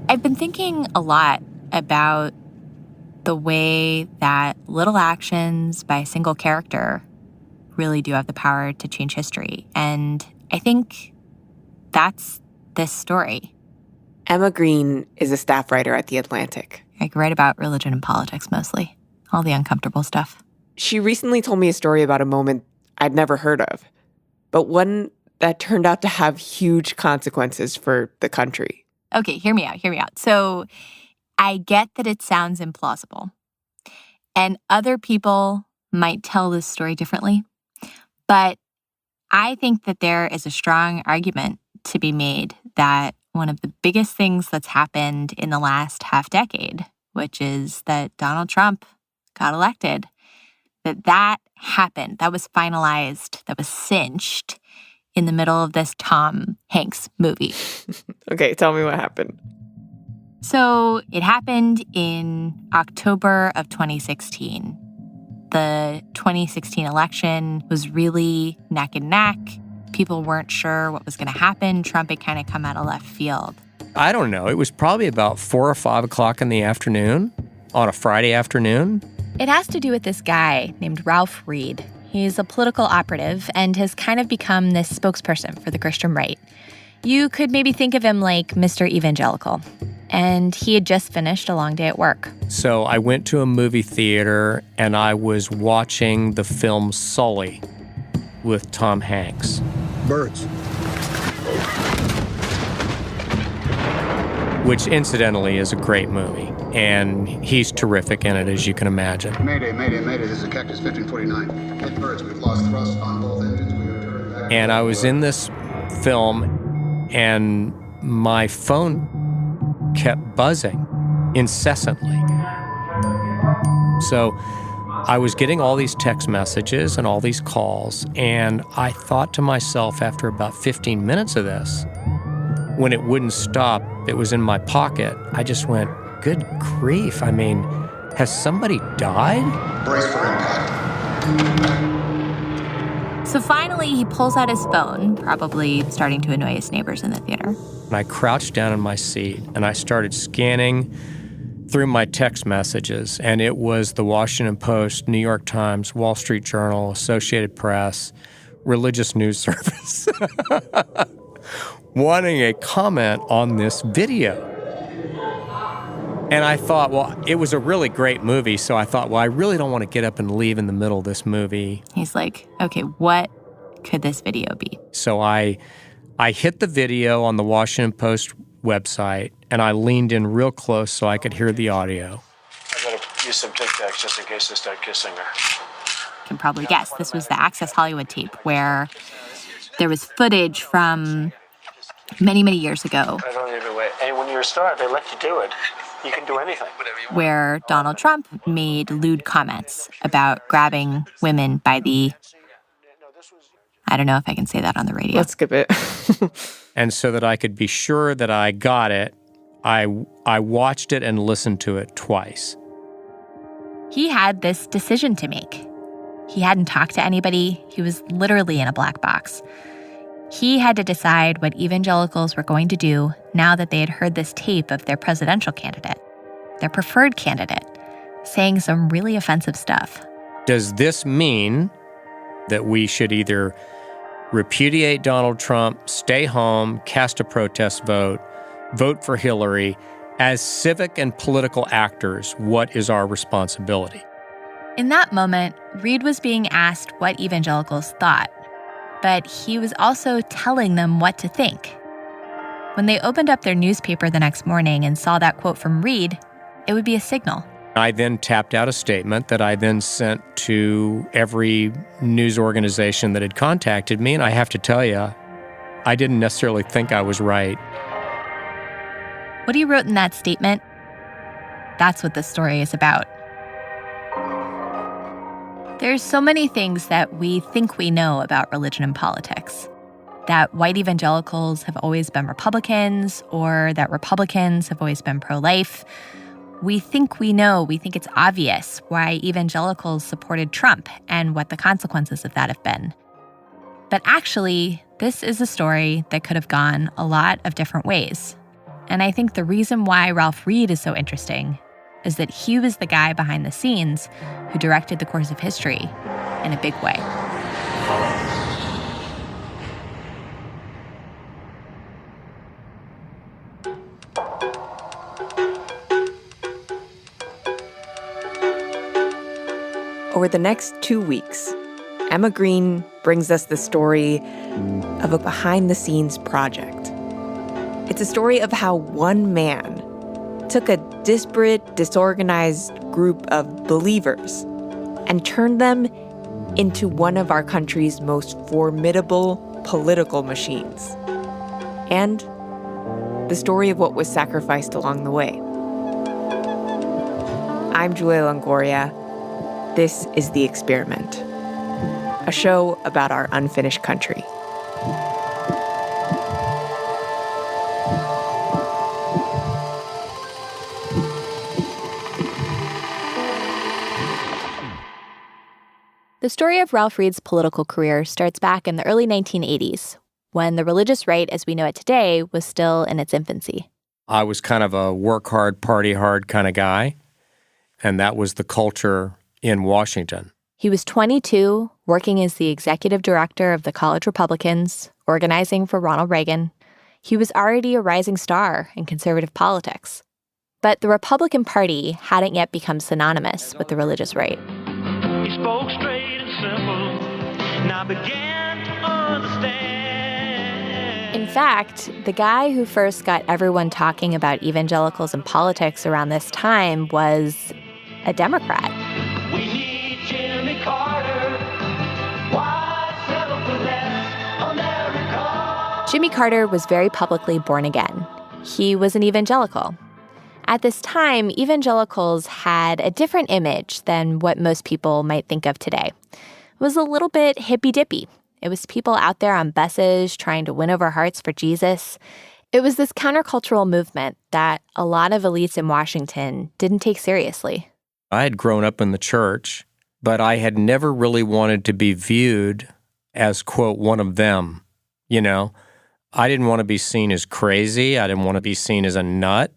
I've been thinking a lot about the way that little actions by a single character really do have the power to change history. And I think that's this story. Emma Green is a staff writer at The Atlantic. I write about religion and politics mostly, all the uncomfortable stuff. She recently told me a story about a moment I'd never heard of, but one that turned out to have huge consequences for the country. Okay, hear me out. So I get that it sounds implausible, and other people might tell this story differently, but I think that there is a strong argument to be made that one of the biggest things that's happened in the last half decade, which is that Donald Trump got elected, that happened, that was finalized, that was cinched in the middle of this Tom Hanks movie. Okay, tell me what happened. So it happened in October of 2016. The 2016 election was really neck and neck. People weren't sure what was going to happen. Trump had kind of come out of left field. I don't know. It was probably about 4 or 5 o'clock in the afternoon on a Friday afternoon. It has to do with this guy named Ralph Reed. He's a political operative and has kind of become this spokesperson for the Christian right. You could maybe think of him like Mr. Evangelical. And he had just finished a long day at work. So I went to a movie theater and I was watching the film Sully with Tom Hanks. Birds. Which incidentally is a great movie. And he's terrific in it, as you can imagine. Mayday, this is Cactus 1549. Hit birds, we've lost thrust on both engines. We are turning back. And I was in this film and my phone kept buzzing incessantly. So I was getting all these text messages and all these calls, and I thought to myself after about 15 minutes of this, when it wouldn't stop, it was in my pocket, I just went, good grief, I mean, has somebody died? Brace for impact. So finally, he pulls out his phone, probably starting to annoy his neighbors in the theater. And I crouched down in my seat, and I started scanning through my text messages, and it was the Washington Post, New York Times, Wall Street Journal, Associated Press, Religious News Service, wanting a comment on this video. And I thought, well, it was a really great movie, so I thought, well, I really don't want to get up and leave in the middle of this movie. He's like, okay, what could this video be? So I hit the video on the Washington Post website, and I leaned in real close so I could hear the audio. I gotta use some Tic Tacs just in case they start kissing her. You can probably guess, this was the Access Hollywood tape where there was footage from many, many years ago. I don't even wait. And when you're a star, they let you do it. You can do anything. Where Donald Trump made lewd comments about grabbing women by the... I don't know if I can say that on the radio. Let's skip it. And so that I could be sure that I got it, I watched it and listened to it twice. He had this decision to make. He hadn't talked to anybody. He was literally in a black box. He had to decide what evangelicals were going to do now that they had heard this tape of their presidential candidate, their preferred candidate, saying some really offensive stuff. Does this mean that we should either repudiate Donald Trump, stay home, cast a protest vote, vote for Hillary? As civic and political actors, what is our responsibility? In that moment, Reed was being asked what evangelicals thought, but he was also telling them what to think. When they opened up their newspaper the next morning and saw that quote from Reed, it would be a signal. I then tapped out a statement that I then sent to every news organization that had contacted me, and I have to tell you, I didn't necessarily think I was right. What he wrote in that statement, that's what this story is about. There's so many things that we think we know about religion and politics. That white evangelicals have always been Republicans, or that Republicans have always been pro-life. We think we know, we think it's obvious why evangelicals supported Trump and what the consequences of that have been. But actually, this is a story that could have gone a lot of different ways. And I think the reason why Ralph Reed is so interesting is that he was the guy behind the scenes who directed the course of history in a big way. Over the next 2 weeks, Emma Green brings us the story of a behind-the-scenes project. It's a story of how one man took a disparate, disorganized group of believers and turned them into one of our country's most formidable political machines. And the story of what was sacrificed along the way. I'm Julia Longoria. This is The Experiment, a show about our unfinished country. The story of Ralph Reed's political career starts back in the early 1980s, when the religious right as we know it today was still in its infancy. I was kind of a work hard, party hard kind of guy, and that was the culture in Washington. He was 22, working as the executive director of the College Republicans, organizing for Ronald Reagan. He was already a rising star in conservative politics. But the Republican Party hadn't yet become synonymous with the religious right. He spoke straight and simple, and I began to understand. In fact, the guy who first got everyone talking about evangelicals and politics around this time was a Democrat. We need Jimmy Carter. Why settle for less, America? Jimmy Carter was very publicly born again. He was an evangelical. At this time, evangelicals had a different image than what most people might think of today. It was a little bit hippy-dippy. It was people out there on buses trying to win over hearts for Jesus. It was this countercultural movement that a lot of elites in Washington didn't take seriously. I had grown up in the church, but I had never really wanted to be viewed as, quote, one of them, you know? I didn't want to be seen as crazy. I didn't want to be seen as a nut.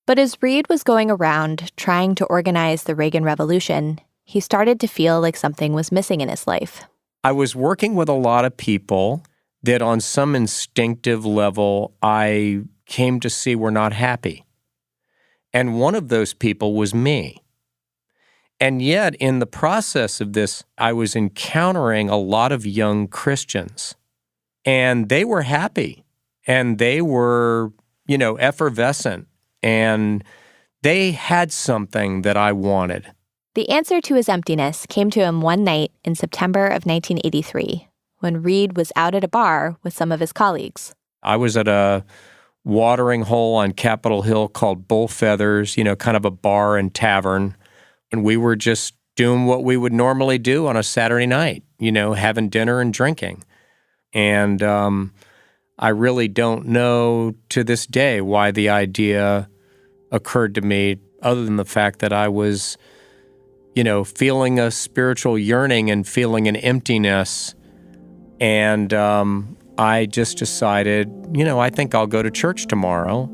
But as Reed was going around trying to organize the Reagan Revolution, he started to feel like something was missing in his life. I was working with a lot of people that on some instinctive level I came to see were not happy. And one of those people was me. And yet, in the process of this, I was encountering a lot of young Christians. And they were happy. And they were, effervescent. And they had something that I wanted. The answer to his emptiness came to him one night in September of 1983, when Reed was out at a bar with some of his colleagues. I was at a watering hole on Capitol Hill called Bull Feathers, kind of a bar and tavern. And we were just doing what we would normally do on a Saturday night, having dinner and drinking. And I really don't know to this day why the idea occurred to me, other than the fact that I was, feeling a spiritual yearning and feeling an emptiness. And I just decided, I think I'll go to church tomorrow.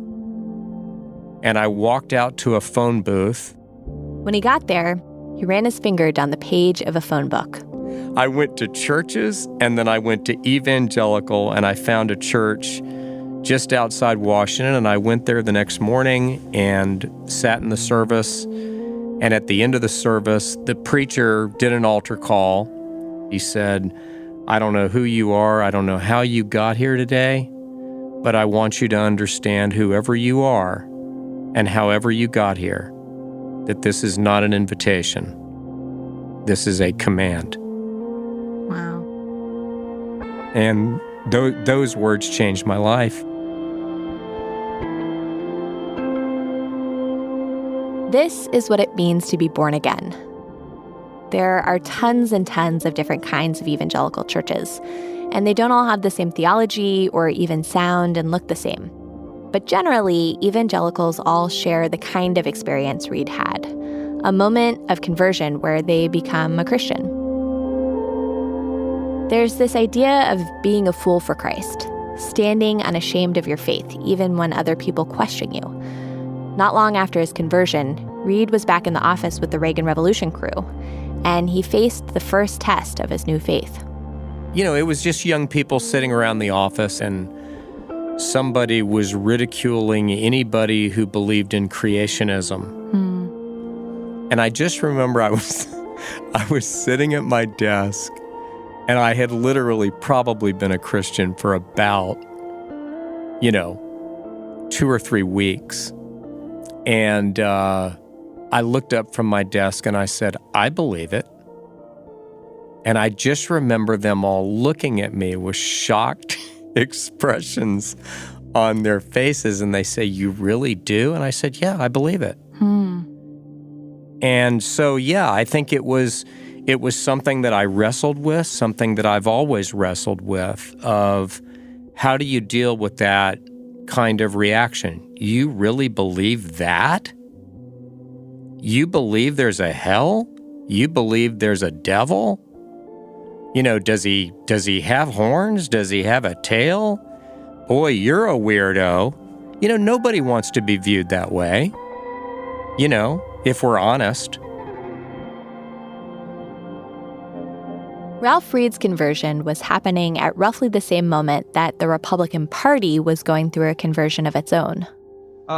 And I walked out to a phone booth. When he got there, he ran his finger down the page of a phone book. I went to churches, and then I went to Evangelical, and I found a church just outside Washington, and I went there the next morning and sat in the service. And at the end of the service, the preacher did an altar call. He said, I don't know who you are, I don't know how you got here today, but I want you to understand, whoever you are and however you got here, that this is not an invitation. This is a command. Wow. And those words changed my life. This is what it means to be born again. There are tons and tons of different kinds of evangelical churches, and they don't all have the same theology or even sound and look the same. But generally, evangelicals all share the kind of experience Reed had, a moment of conversion where they become a Christian. There's this idea of being a fool for Christ, standing unashamed of your faith, even when other people question you. Not long after his conversion, Reed was back in the office with the Reagan Revolution crew, and he faced the first test of his new faith. You know, it was just young people sitting around the office, and somebody was ridiculing anybody who believed in creationism. And I just remember I was sitting at my desk, and I had literally probably been a Christian for about, 2 or 3 weeks. And I looked up from my desk and I said, I believe it. And I just remember them all looking at me with shocked expressions on their faces. And they say, you really do? And I said, yeah, I believe it. And so, yeah, I think it was something that I wrestled with, something that I've always wrestled with, of how do you deal with that kind of reaction? You really believe that? You believe there's a hell? You believe there's a devil? Does he have horns? Does he have a tail? Boy, you're a weirdo. Nobody wants to be viewed that way. If we're honest. Ralph Reed's conversion was happening at roughly the same moment that the Republican Party was going through a conversion of its own.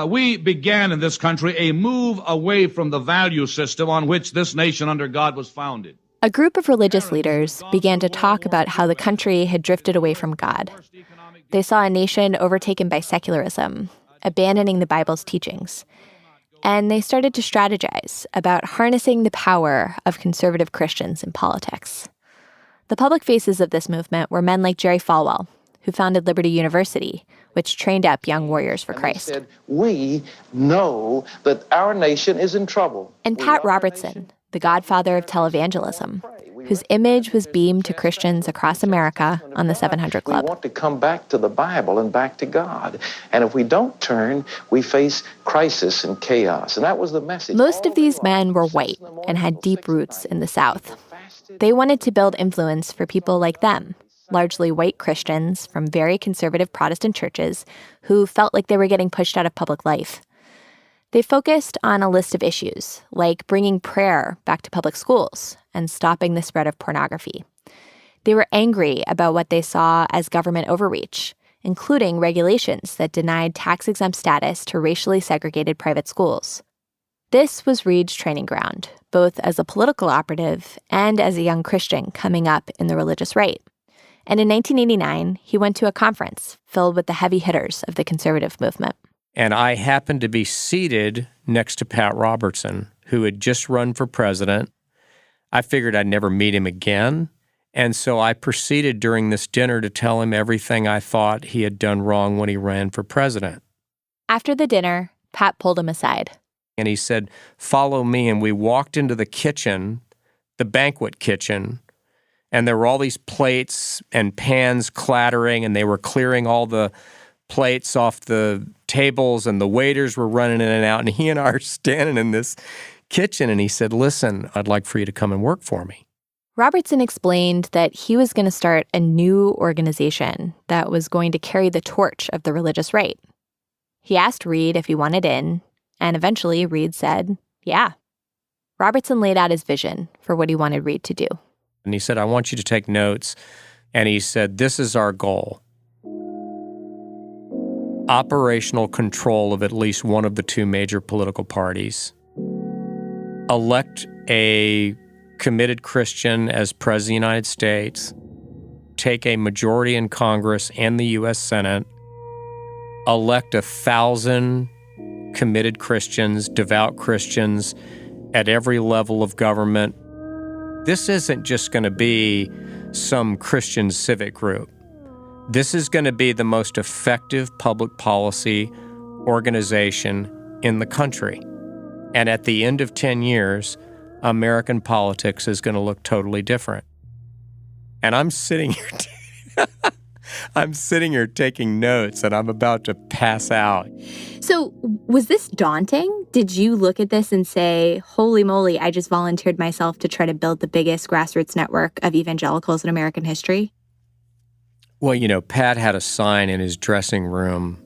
We began in this country a move away from the value system on which this nation under God was founded. A group of religious leaders began to talk about how the country had drifted away from God. They saw a nation overtaken by secularism, abandoning the Bible's teachings. And they started to strategize about harnessing the power of conservative Christians in politics. The public faces of this movement were men like Jerry Falwell, who founded Liberty University, which trained up young warriors for Christ. Said, we know that our nation is in trouble. And Pat Robertson, the godfather of televangelism, whose image was beamed to Christians across America on the 700 Club. We want to come back to the Bible and back to God. And if we don't turn, we face crisis and chaos. And that was the message. Most of these men were white and had deep roots in the South. They wanted to build influence for people like them, largely white Christians from very conservative Protestant churches who felt like they were getting pushed out of public life. They focused on a list of issues, like bringing prayer back to public schools and stopping the spread of pornography. They were angry about what they saw as government overreach, including regulations that denied tax-exempt status to racially segregated private schools. This was Reed's training ground, both as a political operative and as a young Christian coming up in the religious right. And in 1989, he went to a conference filled with the heavy hitters of the conservative movement. And I happened to be seated next to Pat Robertson, who had just run for president. I figured I'd never meet him again. And so I proceeded during this dinner to tell him everything I thought he had done wrong when he ran for president. After the dinner, Pat pulled him aside. And he said, follow me. And we walked into the kitchen, the banquet kitchen, and there were all these plates and pans clattering, and they were clearing all the plates off the tables, and the waiters were running in and out, and he and I are standing in this kitchen, and he said, listen, I'd like for you to come and work for me. Robertson explained that he was going to start a new organization that was going to carry the torch of the religious right. He asked Reed if he wanted in, and eventually Reed said, yeah. Robertson laid out his vision for what he wanted Reed to do. And he said, I want you to take notes. And he said, this is our goal. Operational control of at least one of the two major political parties. Elect a committed Christian as President of the United States. Take a majority in Congress and the U.S. Senate. Elect 1,000 committed Christians, devout Christians at every level of government. This isn't just going to be some Christian civic group. This is going to be the most effective public policy organization in the country. And at the end of 10 years, American politics is going to look totally different. And I'm sitting here taking notes, and I'm about to pass out. So was this daunting? Did you look at this and say, holy moly, I just volunteered myself to try to build the biggest grassroots network of evangelicals in American history? Well, Pat had a sign in his dressing room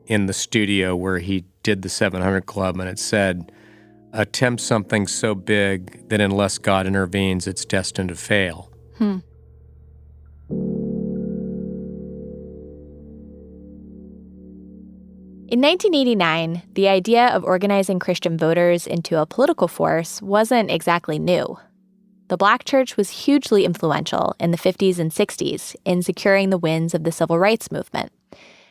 in the studio where he did the 700 Club, and it said, "Attempt something so big that unless God intervenes, it's destined to fail." In 1989, the idea of organizing Christian voters into a political force wasn't exactly new. The Black church was hugely influential in the 50s and 60s in securing the wins of the civil rights movement.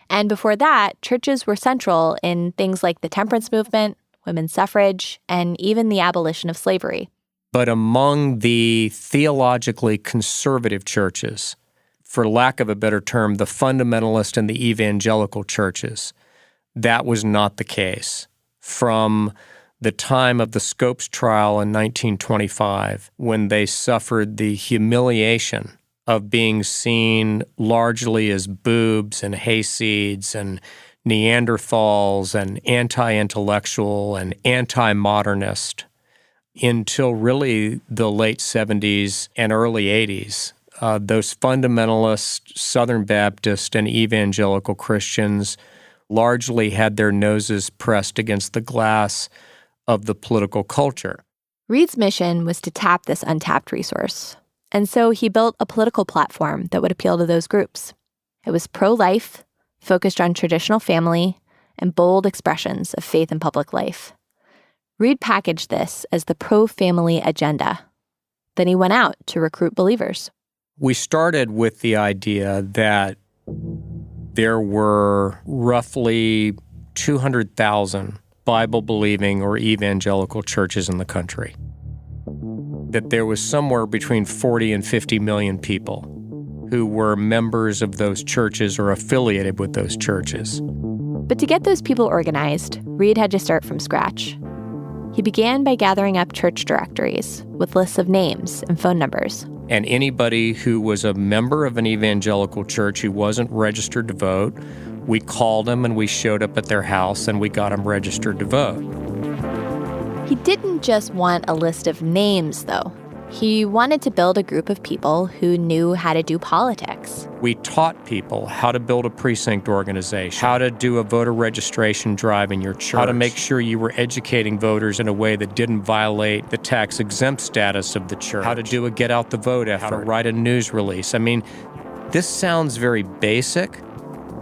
And before that, churches were central in things like the temperance movement, women's suffrage, and even the abolition of slavery. But among the theologically conservative churches, for lack of a better term, the fundamentalist and the evangelical churches, that was not the case. From the time of the Scopes trial in 1925, when they suffered the humiliation of being seen largely as boobs and hayseeds and Neanderthals and anti-intellectual and anti-modernist, until really the late 70s and early 80s. Those fundamentalist Southern Baptist and evangelical Christians largely had their noses pressed against the glass of the political culture. Reed's mission was to tap this untapped resource. And so he built a political platform that would appeal to those groups. It was pro-life, focused on traditional family, and bold expressions of faith in public life. Reed packaged this as the pro-family agenda. Then he went out to recruit believers. We started with the idea that there were roughly 200,000 Bible-believing or evangelical churches in the country. That there was somewhere between 40 and 50 million people who were members of those churches or affiliated with those churches. But to get those people organized, Reed had to start from scratch. He began by gathering up church directories with lists of names and phone numbers. And anybody who was a member of an evangelical church who wasn't registered to vote, we called them and we showed up at their house and we got them registered to vote. He didn't just want a list of names, though. He wanted to build a group of people who knew how to do politics. We taught people how to build a precinct organization, how to do a voter registration drive in your church, how to make sure you were educating voters in a way that didn't violate the tax-exempt status of the church, how to do a get-out-the-vote effort, how to write a news release. I mean, this sounds very basic,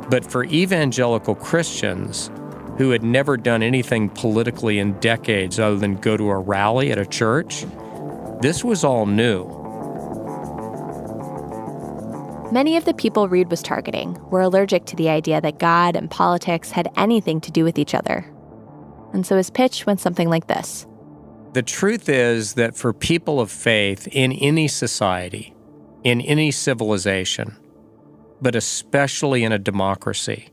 but for evangelical Christians who had never done anything politically in decades other than go to a rally at a church, this was all new. Many of the people Reed was targeting were allergic to the idea that God and politics had anything to do with each other. And so his pitch went something like this. The truth is that for people of faith in any society, in any civilization, but especially in a democracy,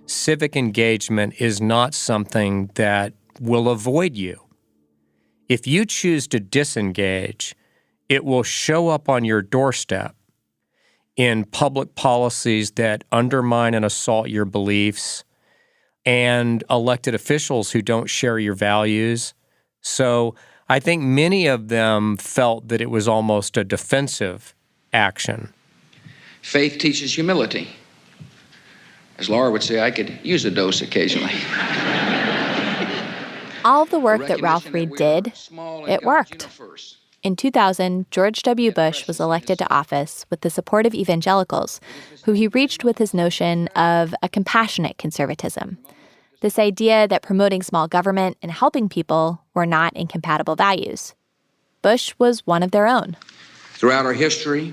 civic engagement is not something that will avoid you. If you choose to disengage, it will show up on your doorstep in public policies that undermine and assault your beliefs and elected officials who don't share your values. So I think many of them felt that it was almost a defensive action. Faith teaches humility. As Laura would say, I could use a dose occasionally. All of the work that Ralph Reed did, it worked. In 2000, George W. Bush was elected to office with the support of evangelicals, who he reached with his notion of a compassionate conservatism. This idea that promoting small government and helping people were not incompatible values. Bush was one of their own. Throughout our history,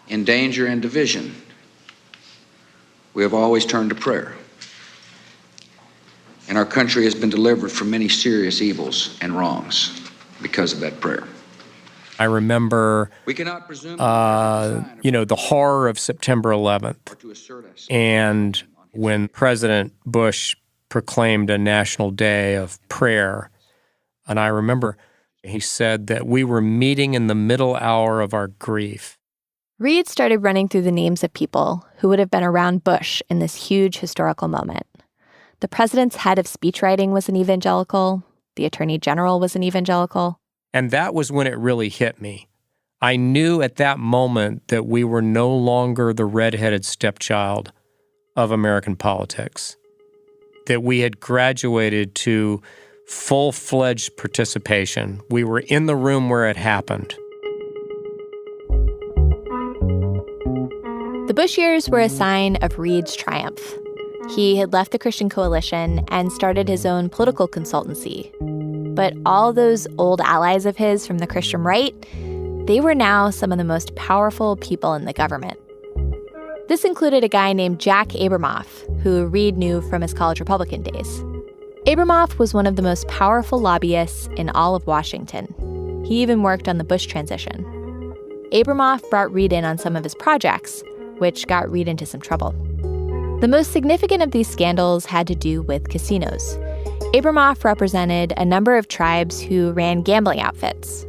in danger and division, we have always turned to prayer. And our country has been delivered from many serious evils and wrongs because of that prayer. I remember, We cannot presume the horror of September 11th. And when President Bush proclaimed a national day of prayer, and I remember he said that we were meeting in the middle hour of our grief. Reed started running through the names of people who would have been around Bush in this huge historical moment. The president's head of speechwriting was an evangelical. The attorney general was an evangelical. And that was when it really hit me. I knew at that moment that we were no longer the redheaded stepchild of American politics, that we had graduated to full-fledged participation. We were in the room where it happened. The Bush years were a sign of Reed's triumph. He had left the Christian Coalition and started his own political consultancy. But all those old allies of his from the Christian right, they were now some of the most powerful people in the government. This included a guy named Jack Abramoff, who Reed knew from his college Republican days. Abramoff was one of the most powerful lobbyists in all of Washington. He even worked on the Bush transition. Abramoff brought Reed in on some of his projects, which got Reed into some trouble. The most significant of these scandals had to do with casinos. Abramoff represented a number of tribes who ran gambling outfits.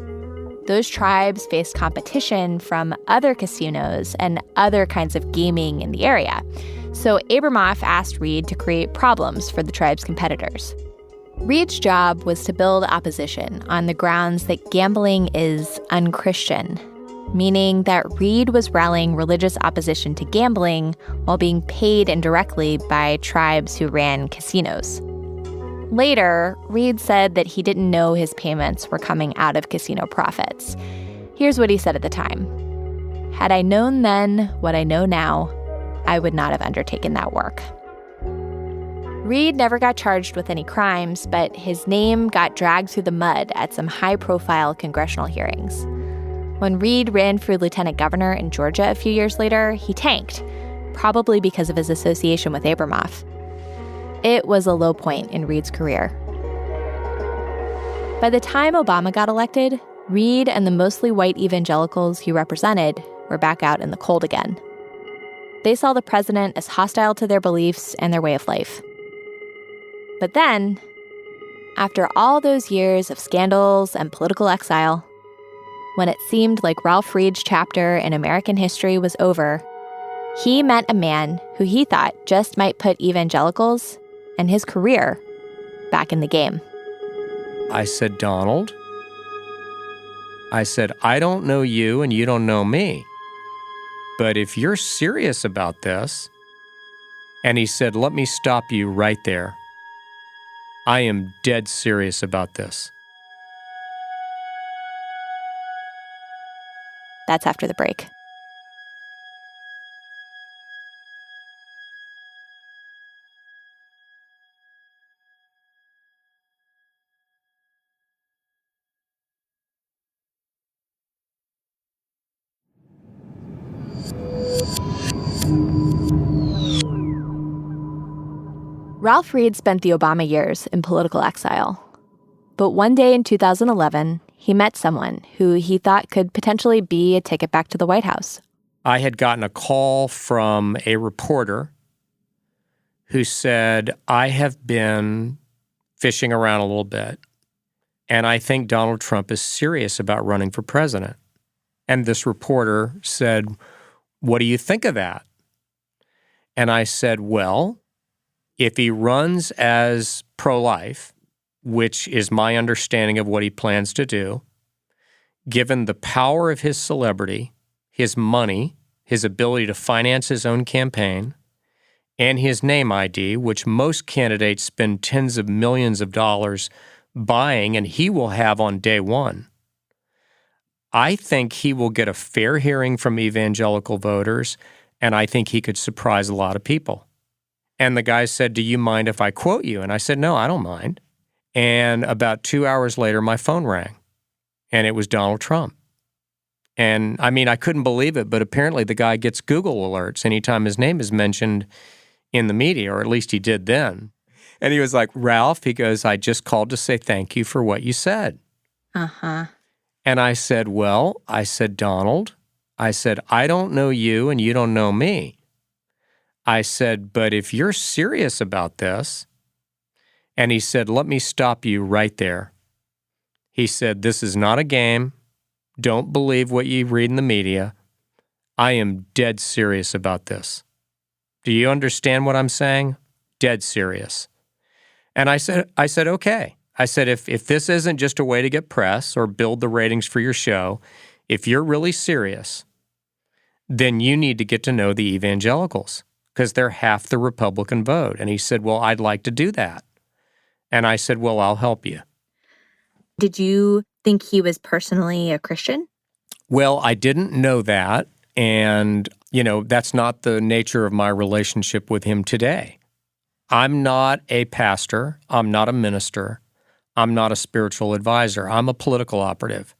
Those tribes faced competition from other casinos and other kinds of gaming in the area. So Abramoff asked Reed to create problems for the tribe's competitors. Reed's job was to build opposition on the grounds that gambling is unchristian, meaning that Reed was rallying religious opposition to gambling while being paid indirectly by tribes who ran casinos. Later, Reed said that he didn't know his payments were coming out of casino profits. Here's what he said at the time. "Had I known then what I know now, I would not have undertaken that work." Reed never got charged with any crimes, but his name got dragged through the mud at some high-profile congressional hearings. When Reed ran for lieutenant governor in Georgia a few years later, he tanked, probably because of his association with Abramoff. It was a low point in Reed's career. By the time Obama got elected, Reed and the mostly white evangelicals he represented were back out in the cold again. They saw the president as hostile to their beliefs and their way of life. But then, after all those years of scandals and political exile, when it seemed like Ralph Reed's chapter in American history was over, he met a man who he thought just might put evangelicals and his career back in the game. I said, "Donald," I said, "I don't know you and you don't know me. But if you're serious about this," and he said, "Let me stop you right there. I am dead serious about this." That's after the break. Ralph Reed spent the Obama years in political exile. But one day in 2011, he met someone who he thought could potentially be a ticket back to the White House. I had gotten a call from a reporter who said, "I have been fishing around a little bit, and I think Donald Trump is serious about running for president." And this reporter said, "What do you think of that?" And I said, "Well, if he runs as pro-life, which is my understanding of what he plans to do, given the power of his celebrity, his money, his ability to finance his own campaign, and his name ID, which most candidates spend tens of millions of dollars buying, and he will have on day one, I think he will get a fair hearing from evangelical voters, and I think he could surprise a lot of people." And the guy said, "Do you mind if I quote you?" And I said, "No, I don't mind." And about 2 hours later, my phone rang, and it was Donald Trump. And I mean, I couldn't believe it, but apparently the guy gets Google alerts anytime his name is mentioned in the media, or at least he did then. And he was like, "Ralph," he goes, "I just called to say thank you for what you said." Uh-huh. And I said, "Well," I said, "Donald," I said, "I don't know you and you don't know me." I said, "But if you're serious about this," and he said, "Let me stop you right there." He said, "This is not a game. Don't believe what you read in the media. I am dead serious about this. Do you understand what I'm saying? Dead serious." And I said, "Okay." I said, if this isn't just a way to get press or build the ratings for your show, if you're really serious, then you need to get to know the evangelicals because they're half the Republican vote. And he said, well, I'd like to do that. And I said, well, I'll help you. Did you think he was personally a Christian? Well, I didn't know that. And, that's not the nature of my relationship with him today. I'm not a pastor. I'm not a minister. I'm not a spiritual advisor. I'm a political operative.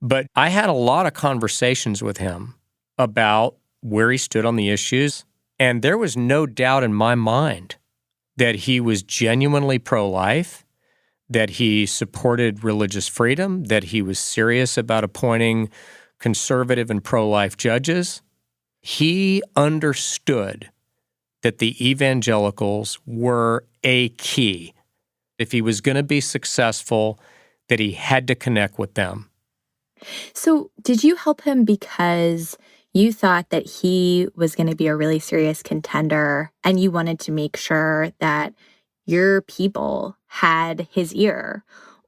But I had a lot of conversations with him about where he stood on the issues, and there was no doubt in my mind that he was genuinely pro-life, that he supported religious freedom, that he was serious about appointing conservative and pro-life judges. He understood that the evangelicals were a key. If he was going to be successful, that he had to connect with them. So did you help him because you thought that he was going to be a really serious contender and you wanted to make sure that your people had his ear?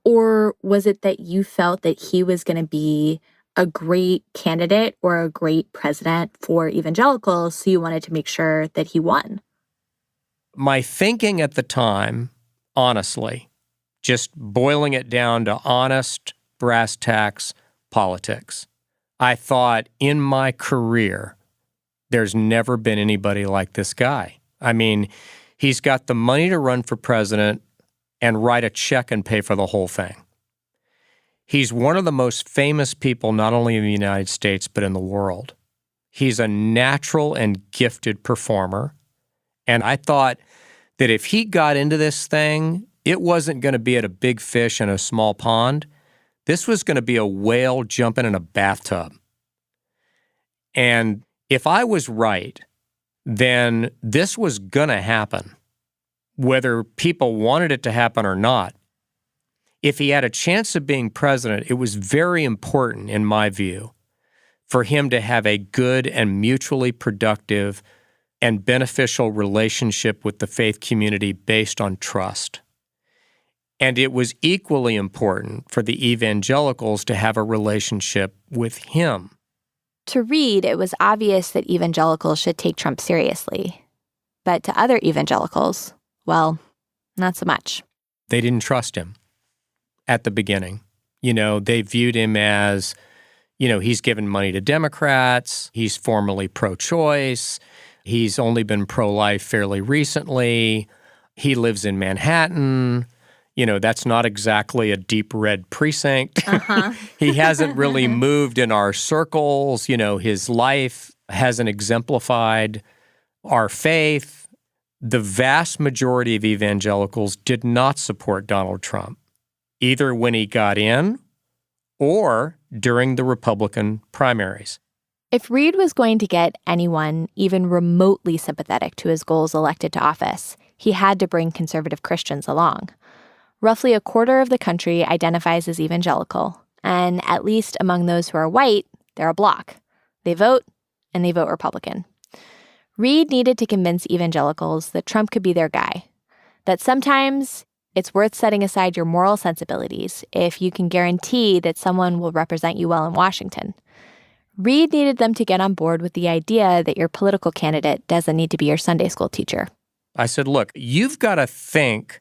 Or was it that you felt that he was going to be a great candidate or a great president for evangelicals, so you wanted to make sure that he won? My thinking at the time, honestly, just boiling it down to honest, brass tacks politics, I thought in my career, there's never been anybody like this guy. I mean, he's got the money to run for president and write a check and pay for the whole thing. He's one of the most famous people, not only in the United States, but in the world. He's a natural and gifted performer. And I thought that if he got into this thing, it wasn't going to be at a big fish in a small pond. This was going to be a whale jumping in a bathtub. And if I was right, then this was going to happen, whether people wanted it to happen or not. If he had a chance of being president, it was very important, in my view, for him to have a good and mutually productive and beneficial relationship with the faith community based on trust. And it was equally important for the evangelicals to have a relationship with him. To Reed, it was obvious that evangelicals should take Trump seriously. But to other evangelicals, well, not so much. They didn't trust him at the beginning. They viewed him as, he's given money to Democrats, he's formally pro-choice, he's only been pro-life fairly recently, he lives in Manhattan. That's not exactly a deep red precinct. Uh-huh. He hasn't really moved in our circles. His life hasn't exemplified our faith. The vast majority of evangelicals did not support Donald Trump, either when he got in or during the Republican primaries. If Reed was going to get anyone even remotely sympathetic to his goals elected to office, he had to bring conservative Christians along. Roughly a quarter of the country identifies as evangelical, and at least among those who are white, they're a bloc. They vote, and they vote Republican. Reed needed to convince evangelicals that Trump could be their guy, that sometimes it's worth setting aside your moral sensibilities if you can guarantee that someone will represent you well in Washington. Reed needed them to get on board with the idea that your political candidate doesn't need to be your Sunday school teacher. I said, look, you've got to think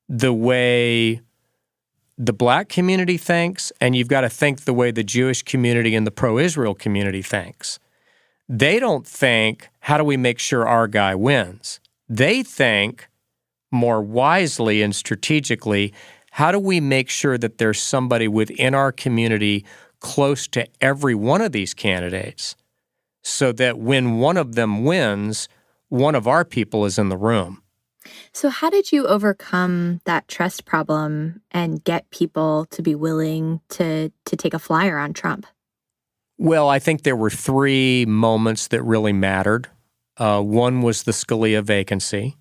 the way the black community thinks, and you've got to think the way the Jewish community and the pro-Israel community thinks. They don't think, how do we make sure our guy wins? They think more wisely and strategically, how do we make sure that there's somebody within our community close to every one of these candidates so that when one of them wins, one of our people is in the room? So how did you overcome that trust problem and get people to be willing to take a flyer on Trump? Well, I think there were three moments that really mattered. One was the Scalia vacancy.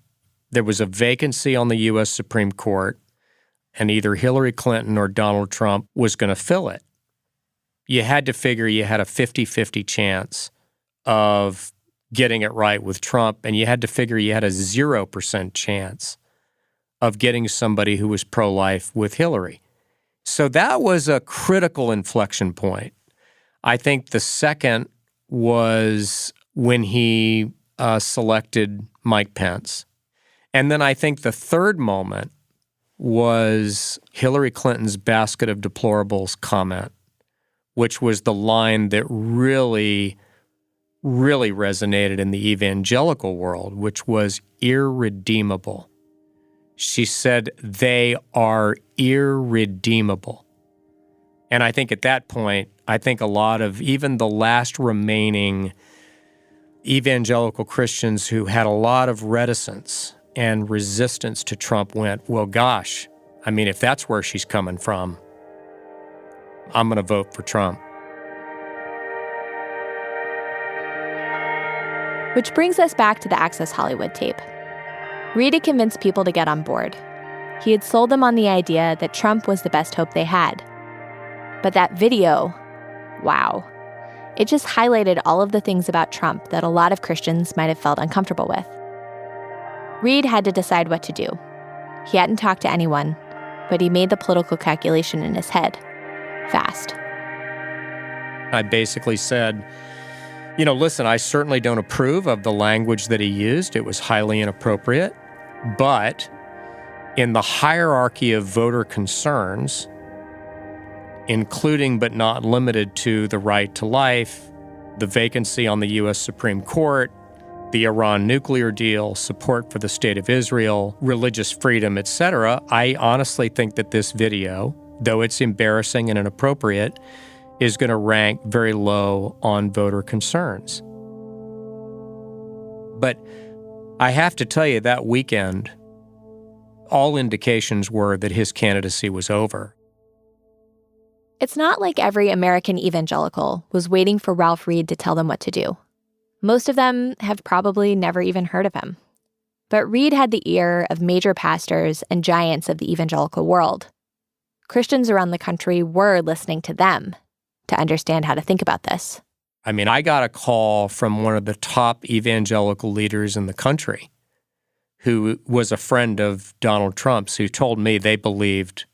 There was a vacancy on the U.S. Supreme Court, and either Hillary Clinton or Donald Trump was going to fill it. You had to figure you had a 50-50 chance of getting it right with Trump, and you had to figure you had a 0% chance of getting somebody who was pro-life with Hillary. So that was a critical inflection point. I think the second was when he selected Mike Pence. And then I think the third moment was Hillary Clinton's basket of deplorables comment, which was the line that really resonated in the evangelical world, which was irredeemable. She said, they are irredeemable. And I think at that point, I think a lot of even the last remaining evangelical Christians who had a lot of reticence and resistance to Trump went, well, gosh, I mean, if that's where she's coming from, I'm going to vote for Trump. Which brings us back to the Access Hollywood tape. Reed had convinced people to get on board. He had sold them on the idea that Trump was the best hope they had. But that video, wow. It just highlighted all of the things about Trump that a lot of Christians might have felt uncomfortable with. Reed had to decide what to do. He hadn't talked to anyone, but he made the political calculation in his head, fast. I basically said, listen, I certainly don't approve of the language that he used. It was highly inappropriate. But in the hierarchy of voter concerns, including but not limited to the right to life, the vacancy on the U.S. Supreme Court, the Iran nuclear deal, support for the State of Israel, religious freedom, etc., I honestly think that this video, though it's embarrassing and inappropriate, is going to rank very low on voter concerns. But I have to tell you, that weekend, all indications were that his candidacy was over. It's not like every American evangelical was waiting for Ralph Reed to tell them what to do. Most of them have probably never even heard of him. But Reed had the ear of major pastors and giants of the evangelical world. Christians around the country were listening to them to understand how to think about this. I mean, I got a call from one of the top evangelical leaders in the country who was a friend of Donald Trump's, who told me they believed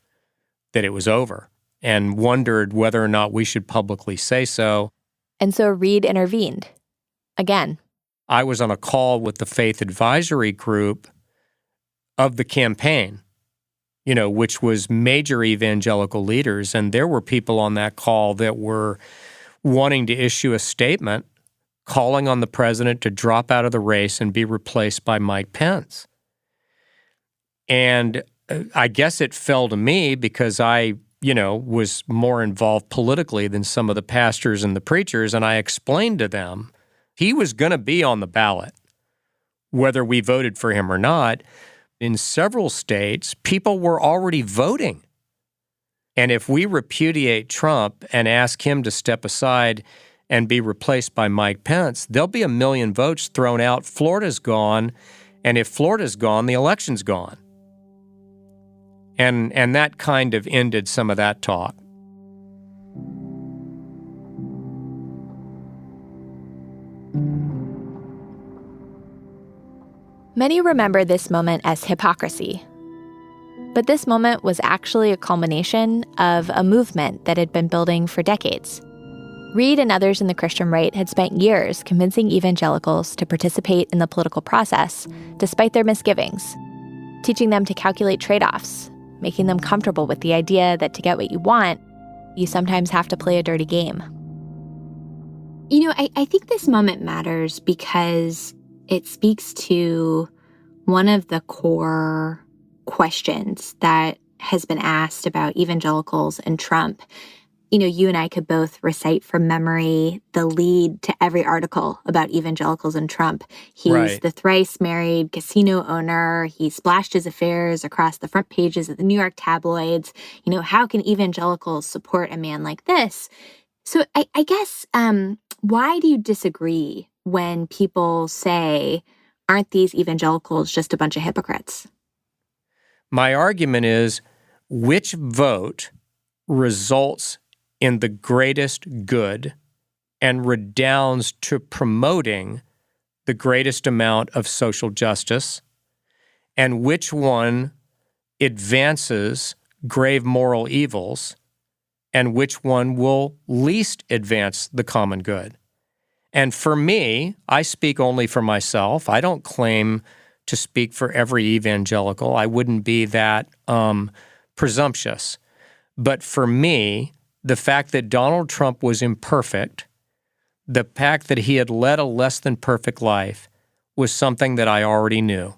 that it was over and wondered whether or not we should publicly say so. And so Reed intervened. Again. I was on a call with the faith advisory group of the campaign, which was major evangelical leaders. And there were people on that call that were wanting to issue a statement calling on the president to drop out of the race and be replaced by Mike Pence. And I guess it fell to me because I, was more involved politically than some of the pastors and the preachers. And I explained to them he was going to be on the ballot, whether we voted for him or not. In several states, people were already voting. And if we repudiate Trump and ask him to step aside and be replaced by Mike Pence, there'll be 1 million votes thrown out. Florida's gone. And if Florida's gone, the election's gone. And that kind of ended some of that talk. Many remember this moment as hypocrisy. But this moment was actually a culmination of a movement that had been building for decades. Reed and others in the Christian right had spent years convincing evangelicals to participate in the political process, despite their misgivings, teaching them to calculate trade-offs, making them comfortable with the idea that to get what you want, you sometimes have to play a dirty game. I think this moment matters because it speaks to one of the core questions that has been asked about evangelicals and Trump. You and I could both recite from memory the lead to every article about evangelicals and Trump. He's right. The thrice married casino owner. He splashed his affairs across the front pages of the New York tabloids. How can evangelicals support a man like this? So I guess, why do you disagree when people say, aren't these evangelicals just a bunch of hypocrites? My argument is, which vote results in the greatest good and redounds to promoting the greatest amount of social justice, and which one advances grave moral evils and which one will least advance the common good. And for me, I speak only for myself. I don't claim to speak for every evangelical. I wouldn't be that presumptuous. But for me, the fact that Donald Trump was imperfect, the fact that he had led a less than perfect life, was something that I already knew.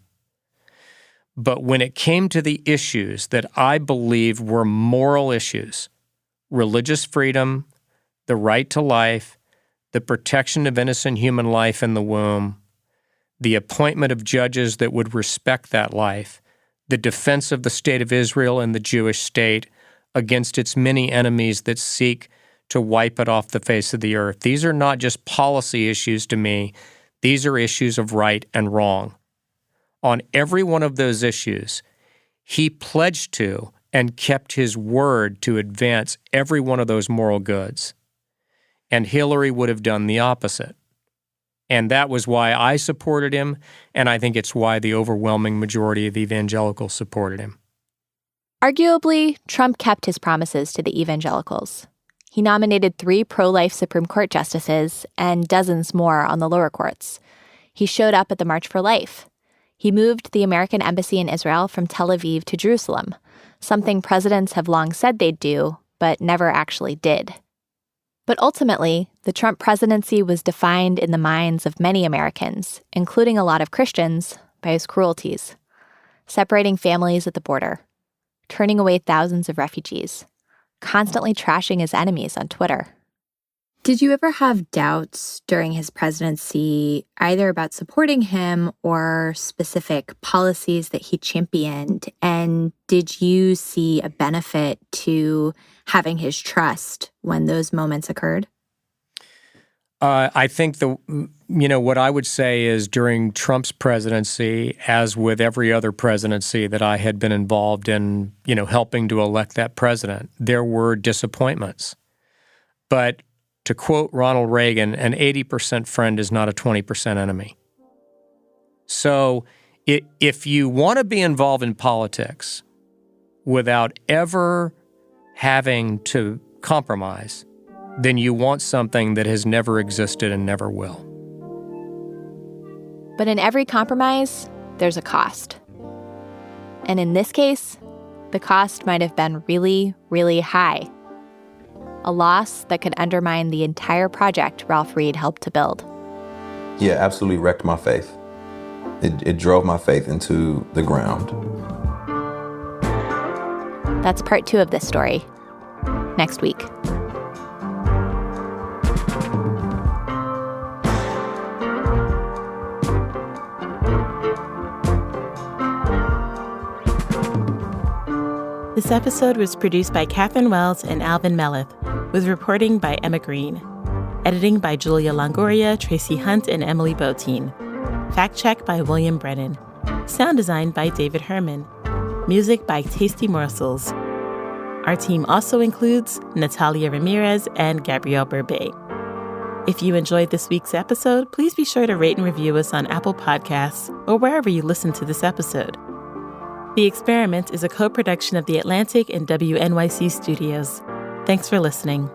But when it came to the issues that I believe were moral issues, religious freedom, the right to life, the protection of innocent human life in the womb, the appointment of judges that would respect that life, the defense of the state of Israel and the Jewish state against its many enemies that seek to wipe it off the face of the earth. These are not just policy issues to me. These are issues of right and wrong. On every one of those issues, he pledged to and kept his word to advance every one of those moral goods. And Hillary would have done the opposite. And that was why I supported him, and I think it's why the overwhelming majority of evangelicals supported him. Arguably, Trump kept his promises to the evangelicals. He nominated 3 pro-life Supreme Court justices and dozens more on the lower courts. He showed up at the March for Life. He moved the American embassy in Israel from Tel Aviv to Jerusalem, something presidents have long said they'd do, but never actually did. But ultimately, the Trump presidency was defined in the minds of many Americans, including a lot of Christians, by his cruelties. Separating families at the border, turning away thousands of refugees, constantly trashing his enemies on Twitter. Did you ever have doubts during his presidency, either about supporting him or specific policies that he championed? And did you see a benefit to having his trust when those moments occurred? I think what I would say is during Trump's presidency, as with every other presidency that I had been involved in, helping to elect that president, there were disappointments. But to quote Ronald Reagan, an 80% friend is not a 20% enemy. So if you want to be involved in politics without ever having to compromise, then you want something that has never existed and never will. But in every compromise, there's a cost. And in this case, the cost might have been really, really high. A loss that could undermine the entire project Ralph Reed helped to build. Yeah, absolutely wrecked my faith. It drove my faith into the ground. That's part 2 of this story, next week. This episode was produced by Catherine Wells and Alvin Melleth, with reporting by Emma Green. Editing by Julia Longoria, Tracy Hunt, and Emily Botein. Fact check by William Brennan. Sound design by David Herman. Music by Tasty Morsels. Our team also includes Natalia Ramirez and Gabrielle Burbet. If you enjoyed this week's episode, please be sure to rate and review us on Apple Podcasts or wherever you listen to this episode. The Experiment is a co-production of The Atlantic and WNYC Studios. Thanks for listening.